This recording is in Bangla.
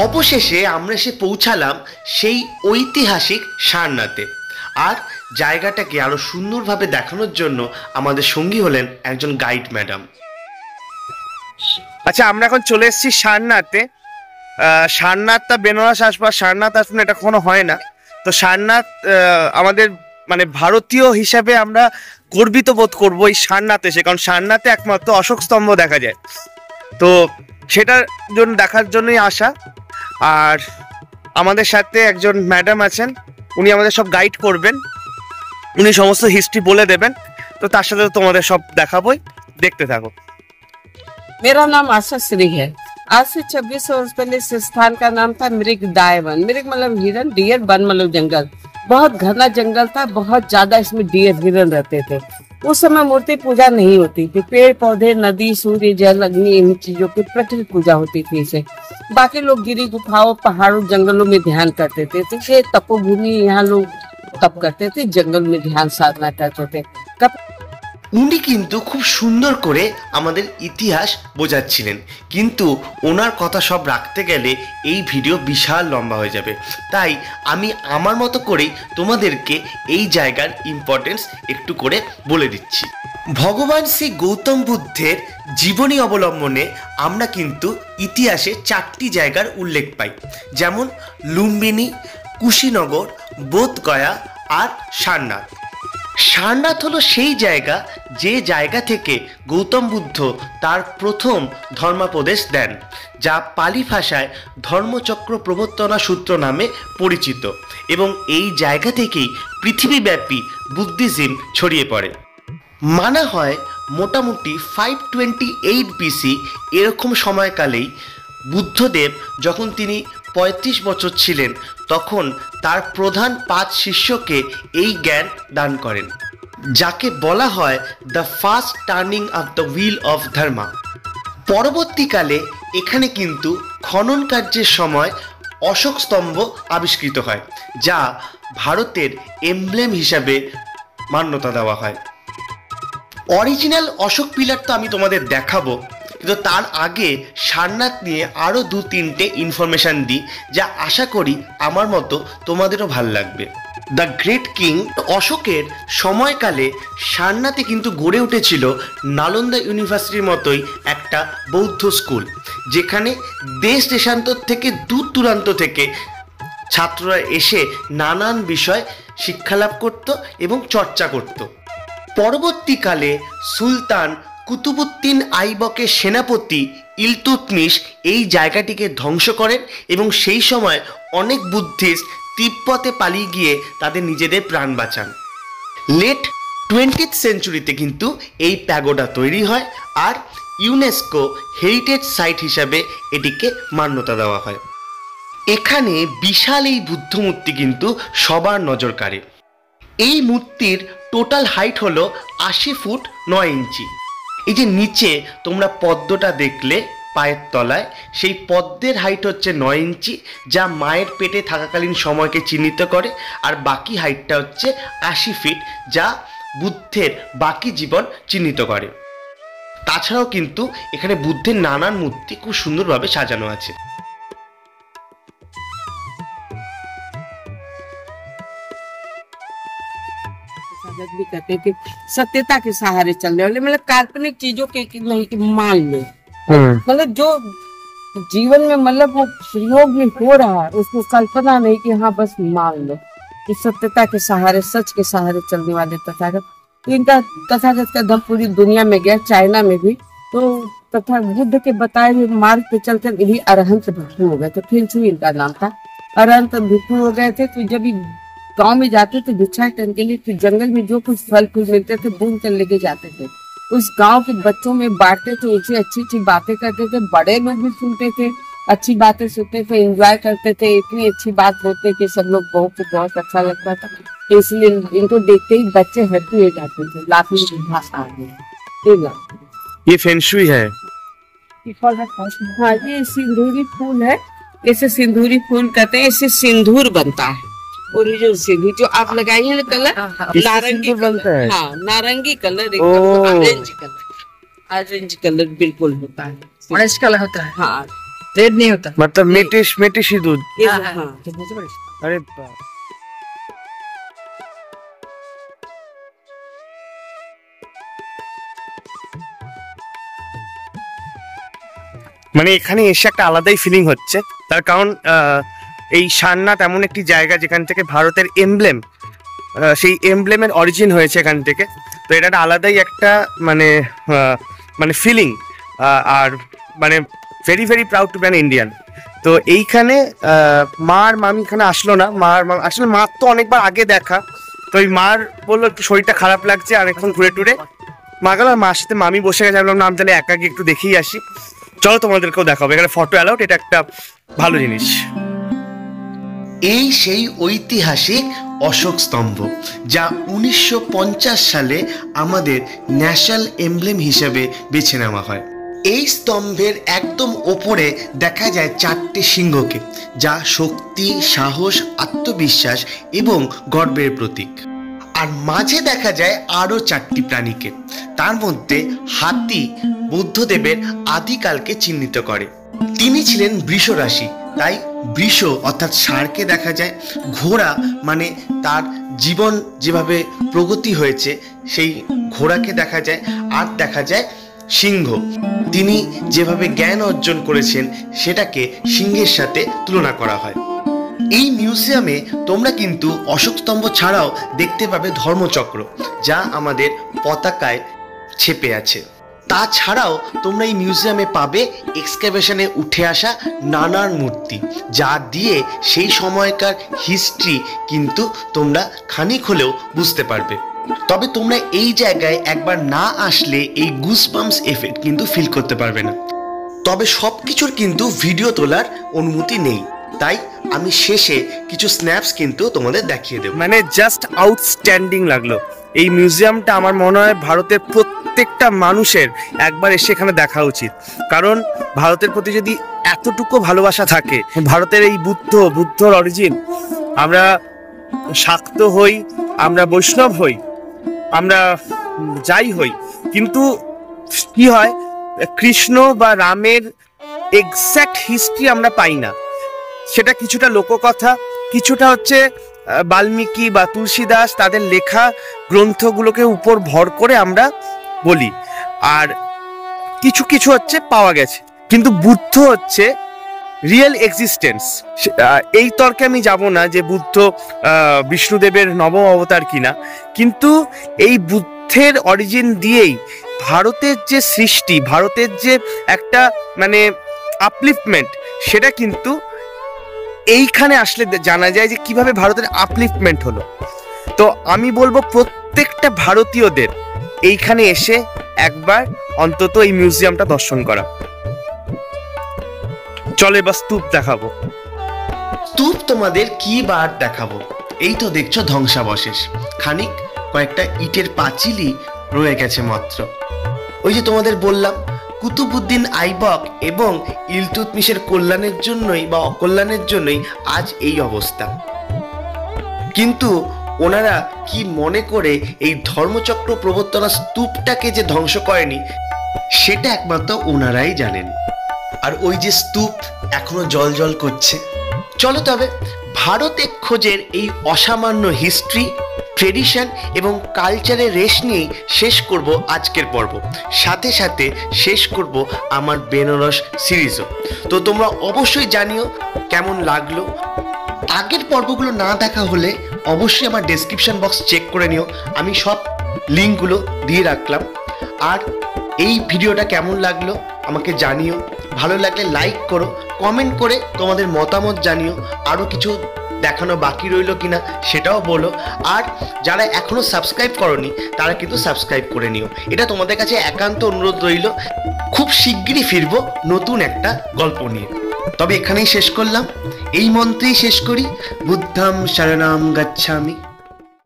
অবশেষে আমরা এসে পৌঁছালাম সেই ঐতিহাসিক সারনাথে। আর জায়গাটাকে আরো সুন্দরভাবে দেখানোর জন্য আমাদের সঙ্গী হলেন একজন গাইড ম্যাডাম। আচ্ছা, আমরা এখন চলে এসেছি সারনাথে। সারনাথটা বেনারস আসবা, সারনাথ আসুন, এটা কখনো হয় না। তো সারনাথ আমাদের মানে ভারতীয় হিসাবে আমরা গর্বিত বোধ করবো এই সারনাথ এসে, কারণ সারনাথে একমাত্র অশোক স্তম্ভ দেখা যায়। তো সেটার জন্য দেখার জন্যই আসা। আর আমাদের সাথে একজন ম্যাডাম আছেন, উনি আমাদের সব গাইড করবেন, উনি সমস্ত হিস্ট্রি বলে দেবেন। তো তার সাথে তোমাদের সব দেখাবোই, দেখতে থাকো। मेरा नाम आशा श्री है। आज से 26 वर्ष पहले इस स्थान का नाम था मृग दायवन। मृग मतलब हिरन, डियर, वन मतलब जंगल। बहुत घना जंगल था, बहुत ज्यादा इसमें डियर हिरन रहते थे। उस समय मूर्ति पूजा नहीं होती थी, पेड़ पौधे, नदी, सूर्य, जल, अग्नि, इन चीजों की प्रकृति पूजा होती थी इसे। बाकी लोग गिरी, गुफाओं, पहाड़ों, जंगलों में ध्यान करते थे। तो ये तपोभूमि, यहाँ लोग तप करते थे, जंगल में ध्यान साधना करते थे। উনি কিন্তু খুব সুন্দর করে আমাদের ইতিহাস বোঝাচ্ছিলেন, কিন্তু ওনার কথা সব রাখতে গেলে এই ভিডিও বিশাল লম্বা হয়ে যাবে। তাই আমি আমার মতো করেই তোমাদেরকে এই জায়গার ইম্পর্টেন্স একটু করে বলে দিচ্ছি। ভগবান শ্রী গৌতম বুদ্ধের জীবনী অবলম্বনে আমরা কিন্তু ইতিহাসে 4টি জায়গার উল্লেখ পাই, যেমন লুম্বিনী, কুশীনগর, বোধগয়া আর সারনাথ। সারনাথ হলো সেই জায়গা যে জায়গা থেকে গৌতম বুদ্ধ তার প্রথম ধর্মোপদেশ দেন, যা পালি ভাষায় ধর্মচক্র প্রবর্তনা সূত্র নামে পরিচিত, এবং এই জায়গা থেকেই পৃথিবীব্যাপী বুদ্ধিজম ছড়িয়ে পড়ে। মানা হয় মোটামুটি 528 BC এরকম সময়কালেই বুদ্ধদেব, যখন তিনি 35 বছর ছিলেন, তখন তার প্রধান 5 শিষ্যকে এই জ্ঞান দান করেন, যাকে বলা হয় the first turning of the wheel of dharma. পরবর্তীকালে এখানে কিন্তু খনন কার্যের সময় অশোক স্তম্ভ আবিষ্কৃত হয়, যা ভারতের এমব্লেম হিসাবে মান্যতা দেওয়া হয়। অরিজিনাল অশোক পিলার তো আমি তোমাদের দেখাবো, কিন্তু তার আগে সারনাথ নিয়ে আরও 2-3টে ইনফরমেশান দিই, যা আশা করি আমার মতো তোমাদেরও ভাল লাগবে। দ্য গ্রেট কিং অশোকের সময়কালে সারনাথে কিন্তু গড়ে উঠেছিল নালন্দা ইউনিভার্সিটির মতোই একটা বৌদ্ধ স্কুল, যেখানে দেশ দেশান্তর থেকে দূর দূরান্ত থেকে ছাত্ররা এসে নানান বিষয় শিক্ষালাভ করত এবং চর্চা করত। পরবর্তীকালে সুলতান কুতুবউদ্দিন আইবকের সেনাপতি ইলতুৎমিশ এই জায়গাটিকে ধ্বংস করেন, এবং সেই সময় অনেক বুদ্ধিস্ট তিব্বতে পালিয়ে গিয়ে তাদের নিজেদের প্রাণ বাঁচান। লেট 20th সেঞ্চুরিতে কিন্তু এই প্যাগোডা তৈরি হয়, আর ইউনেস্কো হেরিটেজ সাইট হিসাবে এটিকে মান্যতা দেওয়া হয়। এখানে বিশাল এই বুদ্ধ মূর্তি কিন্তু সবার নজর কাড়ে। এই মূর্তির টোটাল হাইট হলো 80 ফুট 9 ইঞ্চি। এই যে নিচে তোমরা পদ্মটা দেখলে পায়ের তলায়, সেই পদ্মের হাইট হচ্ছে 9 ইঞ্চি, যা মায়ের পেটে থাকাকালীন সময়কে চিহ্নিত করে। আর বাকি হাইটটা হচ্ছে 80 ফিট, যা বুদ্ধের বাকি জীবন চিহ্নিত করে। তাছাড়াও কিন্তু এখানে বুদ্ধের নানান মূর্তি খুব সুন্দরভাবে সাজানো আছে। भी कहते थे सत्यता के सहारे चलने वाले, मतलब काल्पनिक चीजों के नहीं कि मान लो, मतलब जो जीवन में मतलब वो प्रयोग में हो रहा है उसको कल्पना नहीं कि हाँ बस मान लो। कि सत्यता के सहारे, सच के सहारे चलने वाले तथागत, इनका तथागत का दम पूरी दुनिया में गया, चाइना में भी। तो तथा बुद्ध के बताए हुए मार्ग पे चलकर इन्हीं अरहंत भिक्षु हो गए थे, फिर इनका नाम था। अरहंत भिक्षु हो गए थे, तो जब गांव में जाते थे भिक्षा करने के लिए, फिर जंगल में जो कुछ फल फूल मिलते थे बूंद कर लेके जाते थे, उस गांव के बच्चों में बांटते थे, उनसे अच्छी अच्छी बातें करते थे। बड़े लोग भी सुनते थे, अच्छी बातें सुनते थे, एंजॉय करते थे। इतनी अच्छी बात होते कि सब लोग बहुत अच्छा लगता था। इसलिए इनको देखते ही बच्चे हैप्पी हो जाते थे, लाफिंग भाषा आ गई। ये फेंगशुई है। हाँ, ये सिंदूरी फूल है, इसे सिंदूरी फूल कहते हैं। इससे सिंदूर बनता है, ओरिजिनल सिंदूर जो आप लगाइए ना कलर, नारंगी बनता है। हाँ, नारंगी colour, orange colour, orange colour बिल्कुल होता है, ऑरेंज कलर होता है। हाँ, रेड नहीं होता, मतलब मेटिश ही दूध। अरे মানে এখানে এসে একটা আলাদাই ফিলিং হচ্ছে, তার কারণ এই সারনাথ এমন একটি জায়গা যেখান থেকে ভারতের এমব্লেম, সেই এমব্লেমের অরিজিন হয়েছে এখান থেকে। তো এটা একটা আলাদাই একটা মানে মানে ফিলিং, আর মানে very very proud to be an Indian. তো এইখানে মা আর মামি এখানে আসলো না, আসলে মার তো অনেকবার আগে দেখা, তো ওই মার বললো একটু শরীরটা খারাপ লাগছে, অনেকক্ষণ ঘুরে টুরে মা গেল, আর মার সাথে মামি বসে গেছে। ভাবলাম না আমি তাহলে একা গিয়ে একটু দেখেই আসি, চলো তোমাদেরকেও দেখাবো। এখানে ফটো অ্যালাউড, এটা একটা ভালো জিনিস। এই সেই ঐতিহাসিক অশোক স্তম্ভ, যা 1950 সালে আমাদের ন্যাশনাল এমব্লেম হিসেবে বেছে নেওয়া হয়। এই স্তম্ভের একদম ওপরে দেখা যায় 4টে সিংহকে, যা শক্তি, সাহস, আত্মবিশ্বাস এবং গর্বের প্রতীক। আর মাঝে দেখা যায় আরও 4টি প্রাণীকে, তার মধ্যে হাতি বুদ্ধদেবের আদিকালকে চিহ্নিত করে। তিনি ছিলেন বৃষ রাশি, তাই বৃষ অর্থাৎ ষাঁড়কে দেখা যায়। ঘোড়া মানে তার জীবন যেভাবে প্রগতি হয়েছে সেই ঘোড়াকে দেখা যায়। আর দেখা যায় সিংহ, তিনি যেভাবে জ্ঞান অর্জন করেছেন সেটাকে সিংহের সাথে তুলনা করা হয়। এই মিউজিয়ামে তোমরা কিন্তু অশোক স্তম্ভ ছাড়াও দেখতে পাবে ধর্মচক্র, যা আমাদের পতাকায় ছেপে আছে। তাছাড়াও তোমরা এই মিউজিয়ামে পাবে এক্সকাভেশনে উঠে আসা নানান মূর্তি, যা দিয়ে সেই সময়কার হিস্ট্রি কিন্তু তোমরা খানিক হলেও বুঝতে পারবে। তবে তোমরা এই জায়গায় একবার না আসলে এই গুসবাম্পস এফেক্ট কিন্তু ফিল করতে পারবে না। তবে সব কিছুর কিন্তু ভিডিও তোলার অনুমতি নেই, তাই আমি শেষে কিছু স্ন্যাপস কিন্তু তোমাদের দেখিয়ে দেব। মানে জাস্ট আউটস্ট্যান্ডিং লাগলো এই মিউজিয়ামটা। আমার মনে হয় ভারতের প্রত্যেকটা মানুষের একবার এসে এখানে দেখা উচিত, কারণ ভারতের প্রতি যদি এতটুকু ভালোবাসা থাকে, ভারতের এই বুদ্ধর অরিজিন, আমরা শাক্ত হই, আমরা বৈষ্ণব হই, আমরা যাই হই, কিন্তু কি হয় কৃষ্ণ বা রামের এক্স্যাক্ট হিস্ট্রি আমরা পাই না। সেটা কিছুটা লোককথা, কিছুটা হচ্ছে বাল্মীকি বা তুলসীদাস তাদের লেখা গ্রন্থগুলোকে উপর ভর করে আমরা বলি, আর কিছু কিছু হচ্ছে পাওয়া গেছে। কিন্তু বুদ্ধ হচ্ছে রিয়েল এক্সিস্টেন্স। এই তর্কে আমি যাব না যে বুদ্ধ বিষ্ণুদেবের নবম অবতার কিনা, কিন্তু এই বুদ্ধের অরিজিন দিয়েই ভারতের যে সৃষ্টি, ভারতের যে একটা মানে আপলিফমেন্ট, সেটা কিন্তু এইখানে আসলে জানা যায় যে কিভাবে ভারতের আপলিফমেন্ট হলো। তো আমি বলবো প্রত্যেকটা ভারতীয়দের এইখানে এসে একবার অন্তত এই মিউজিয়ামটা দর্শন করা। চলে বা স্তূপ দেখাবো। স্তূপ তোমাদের কি বার দেখাবো, এই তো দেখছো ধ্বংসাবশেষ, খানিক কয়েকটা ইটের পাঁচিলই রয়ে গেছে মাত্র। ওই যে তোমাদের বললাম কুতুবউদ্দিন আইবক এবং ইলতুৎমিশের কল্যাণের জন্যই বা অকল্যাণের জন্যই আজ এই অবস্থা। কিন্তু ওনারা কি মনে করে এই ধর্মচক্র প্রবর্তনা স্তূপটাকে যে ধ্বংস করেনি, সেটা একমাত্র ওনারাই জানেন। আর ওই যে স্তূপ এখনো জল করছে। চলো তবে ভারতের খোঁজের এই অসামান্য হিস্ট্রি, ট্রেডিশন এবং কালচারের রেশ নিয়েই শেষ করব আজকের পর্ব। সাথে সাথে শেষ করব আমার বেনারস সিরিজও। তো তোমরা অবশ্যই জানিও কেমন লাগলো। আগের পর্বগুলো না দেখা হলে অবশ্যই আমার ডেসক্রিপশন বক্স চেক করে নিও, আমি সব লিঙ্কগুলো দিয়ে রাখলাম। আর এই ভিডিওটা কেমন লাগলো আমাকে জানিও, ভালো লাগলে লাইক করো, কমেন্ট করে তোমাদের মতামত জানিও, আরও কিছু দেখানো বাকি রইল কিনা সেটাও বলো। আর যারা এখনো সাবস্ক্রাইব করনি তারা কিন্তু সাবস্ক্রাইব করে নিও, এটা তোমাদের কাছে একান্ত অনুরোধ রইল। খুব শিগগিরই ফিরবো নতুন একটা গল্প নিয়ে। তবে এখানেই শেষ করলাম, এই মন্ত্রেই শেষ করি, বুদ্ধং শরণং গচ্ছামি।